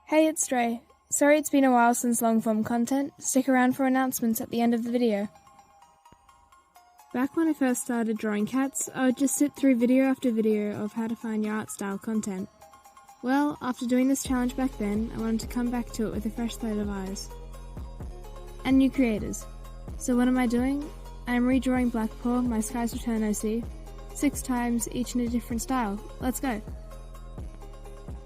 Hey, it's Dre. Sorry it's been a while since long-form content. Stick around for announcements at the end of the video. Back when I first started drawing cats, I would just sit through video after video of how to find your art style content. Well, after doing this challenge back then, I wanted to come back to it with a fresh set of eyes. And new creators. So what am I doing? I'm redrawing Blackpaw, my Sky's Return OC, 6 times, each in a different style. Let's go!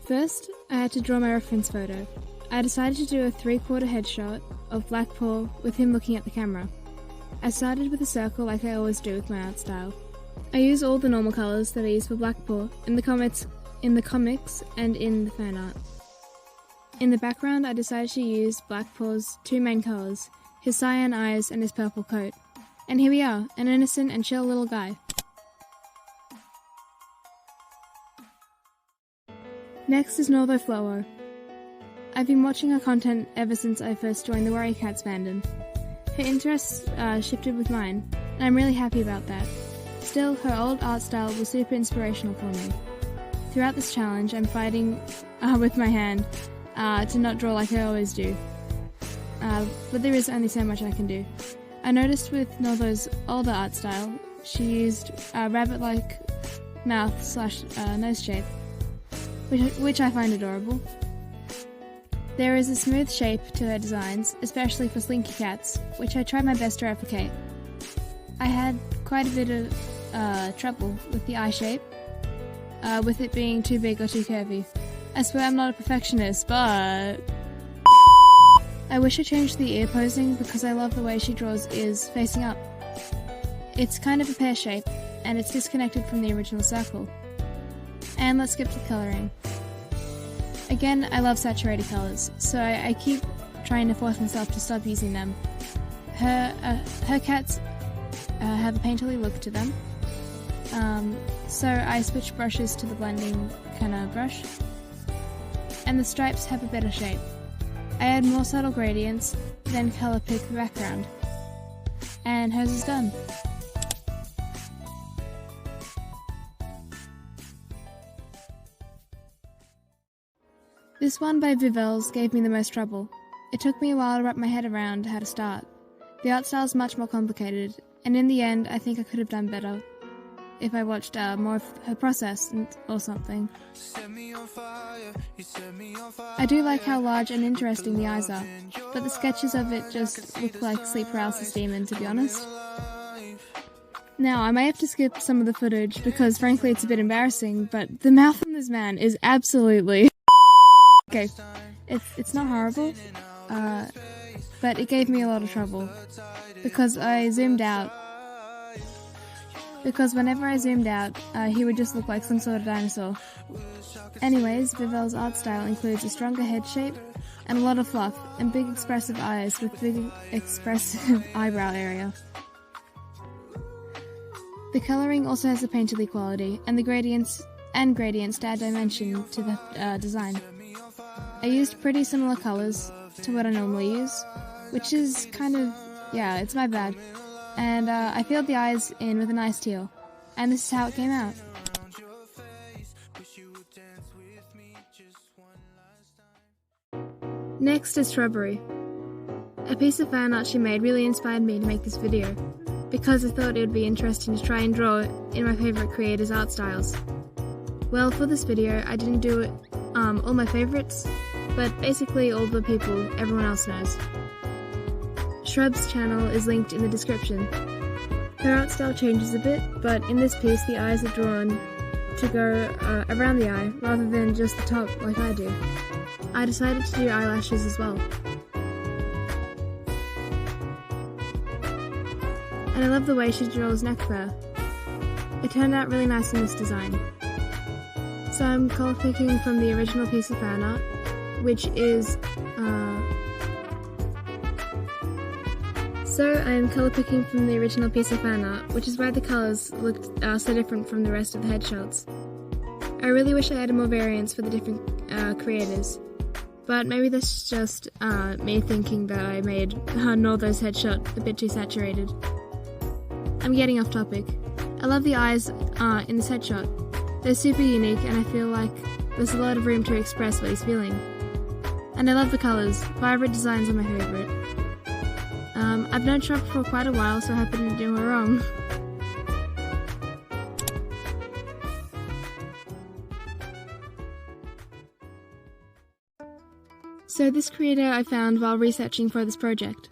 First, I had to draw my reference photo. I decided to do a 3/4 headshot of Blackpaw with him looking at the camera. I started with a circle like I always do with my art style. I use all the normal colours that I use for Blackpaw in the comics and in the fan art. In the background, I decided to use Blackpaw's 2 main colours, his cyan eyes and his purple coat. And here we are, an innocent and chill little guy. Next is Northflowo. I've been watching her content ever since I first joined the Warrior Cats fandom. Her interests shifted with mine, and I'm really happy about that. Still, her old art style was super inspirational for me. Throughout this challenge, I'm fighting with my hand to not draw like I always do. But there is only so much I can do. I noticed with Northo's older art style, she used a rabbit-like mouth/nose shape, which I find adorable. There is a smooth shape to her designs, especially for slinky cats, which I tried my best to replicate. I had quite a bit of trouble with the eye shape, with it being too big or too curvy. I swear I'm not a perfectionist, but I wish I changed the ear posing because I love the way she draws ears facing up. It's kind of a pear shape, and it's disconnected from the original circle. And let's skip to colouring. Again, I love saturated colours, so I keep trying to force myself to stop using them. Her cats have a painterly look to them, so I switch brushes to the blending kind of brush, and the stripes have a better shape. I add more subtle gradients, then colour pick the background, and hers is done. This one by vixelzzz gave me the most trouble. It took me a while to wrap my head around how to start. The art style is much more complicated, and in the end I think I could have done better if I watched more of her process or something. I do like how large and interesting the eyes are, but the sketches of it just look like sleep paralysis demon, to be honest. Now, I may have to skip some of the footage because frankly it's a bit embarrassing, but the mouth on this man is absolutely okay. It's not horrible, but it gave me a lot of trouble because I zoomed out. Because whenever I zoomed out, he would just look like some sort of dinosaur. Anyways, vixelzz's art style includes a stronger head shape and a lot of fluff and big expressive eyes with big expressive eyebrow area. The colouring also has a painterly quality, and the gradients add dimension to the design. I used pretty similar colours to what I normally use, which is kind of, yeah, it's my bad. And I filled the eyes in with a nice teal, and this is how it came out. Next is Shrubbery. A piece of fan art she made really inspired me to make this video, because I thought it would be interesting to try and draw in my favourite creators' art styles. Well, for this video I didn't do all my favourites, but basically all the people everyone else knows. Shrub's channel is linked in the description. Her art style changes a bit, but in this piece the eyes are drawn to go around the eye rather than just the top like I do. I decided to do eyelashes as well. And I love the way she draws neck fur. It turned out really nice in this design. So I'm colour picking from the original piece of fan art, which is why the colours looked so different from the rest of the headshots. I really wish I added more variants for the different creators, but maybe that's just me thinking that I made Northo's headshot a bit too saturated. I'm getting off topic. I love the eyes in this headshot. They're super unique and I feel like there's a lot of room to express what he's feeling. and I love the colours. Vibrant designs are my favourite. I've known Shop for quite a while, so I hope I didn't do her wrong. So this creator I found while researching for this project.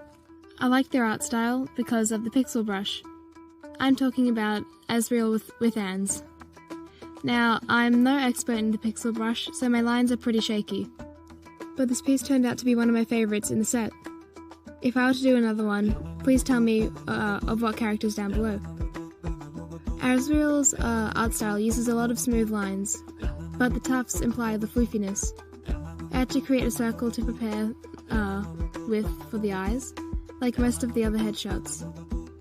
I like their art style because of the pixel brush. I'm talking about AsrielWithAnS. Now, I'm no expert in the pixel brush, so my lines are pretty shaky. But this piece turned out to be one of my favourites in the set. If I were to do another one, please tell me of what characters down below. Asriel's art style uses a lot of smooth lines, but the tufts imply the floofiness. I had to create a circle to prepare for the eyes, like most of the other headshots.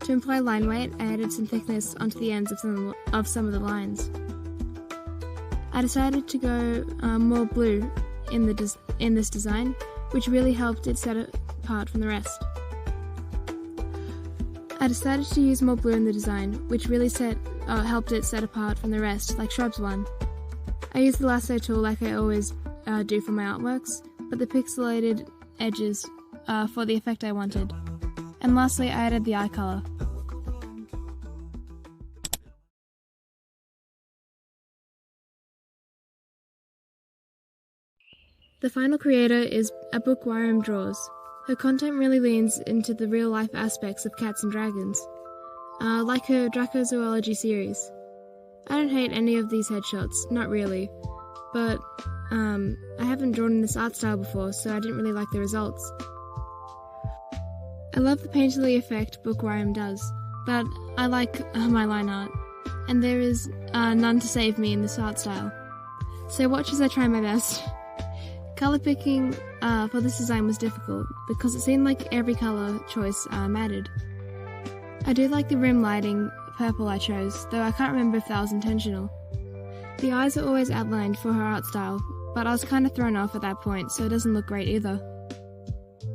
To imply line weight, I added some thickness onto the ends of some of the lines. I decided to go more blue in this design, which really helped it set apart from the rest. I decided to use more blue in the design, which really helped it set apart from the rest, like Shrub's one. I used the lasso tool like I always do for my artworks, but the pixelated edges for the effect I wanted. And lastly, I added the eye colour. The final creator is abookwyrmdraws. Her content really leans into the real-life aspects of cats and dragons, like her Dracozoology series. I don't hate any of these headshots, not really, but I haven't drawn in this art style before, so I didn't really like the results. I love the painterly effect Bookwyrm does, but I like my line art, and there is none to save me in this art style. So watch as I try my best. Colour picking for this design was difficult, because it seemed like every colour choice mattered. I do like the rim lighting purple I chose, though I can't remember if that was intentional. The eyes are always outlined for her art style, but I was kind of thrown off at that point, so it doesn't look great either.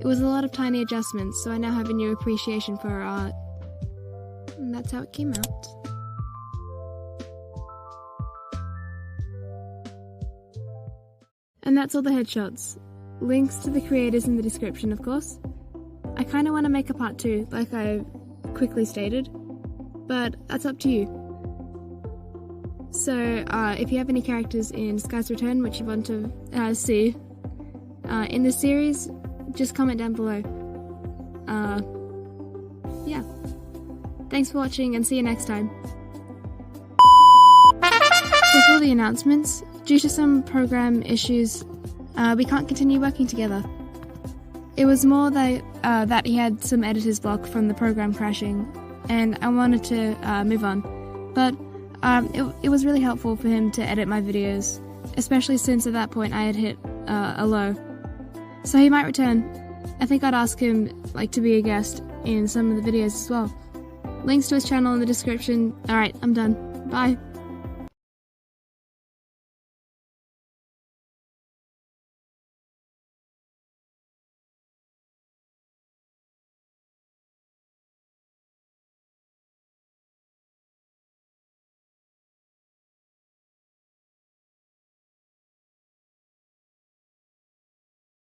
It was a lot of tiny adjustments, so I now have a new appreciation for her art. And that's how it came out. And that's all the headshots. Links to the creators in the description, of course. I kind of want to make a part 2, like I quickly stated, but that's up to you. So, if you have any characters in Sky's Return which you want to see in this series, just comment down below. Yeah. Thanks for watching and see you next time. So for the announcements, due to some program issues, we can't continue working together. It was more that he had some editor's block from the program crashing, and I wanted to move on. But it was really helpful for him to edit my videos, especially since at that point I had hit a low. So he might return. I think I'd ask him to be a guest in some of the videos as well. Links to his channel in the description. Alright, I'm done. Bye.